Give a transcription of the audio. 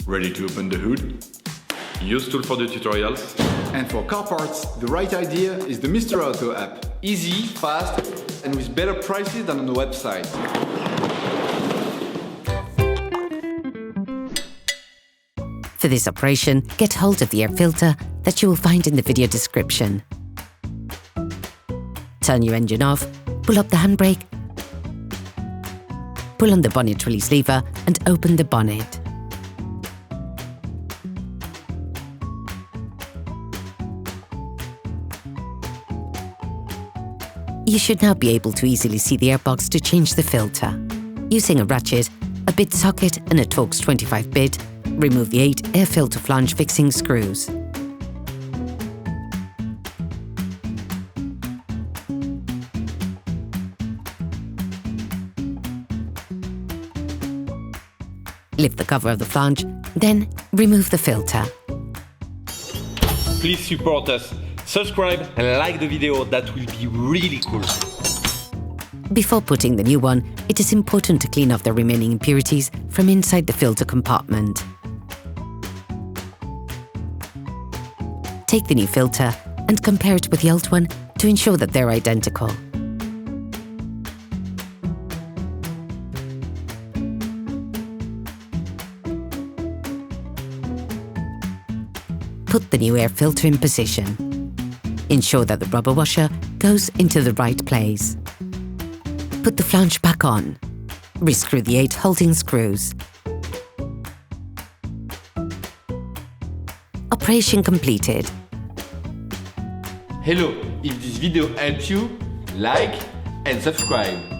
Ready to open the hood? UseTool for the tutorials. And for car parts, the right idea is the Mr. Auto app. Easy, fast, and with better prices than on the website. For this operation, get hold of the air filter that you will find in the video description. Turn your engine off, pull up the handbrake, pull on the bonnet release lever and open the bonnet. You should now be able to easily see the airbox to change the filter. Using a ratchet, a bit socket and a Torx T25 bit, remove the 8 air filter flange fixing screws. Lift the cover of the flange, then remove the filter. Please support us, subscribe and like the video, that will be really cool. Before putting the new one, it is important to clean off the remaining impurities from inside the filter compartment. Take the new filter and compare it with the old one to ensure that they're identical. Put the new air filter in position. Ensure that the rubber washer goes into the right place. Put the flange back on. Rescrew the 8 holding screws. Operation completed. Hello, if this video helped you, like and subscribe.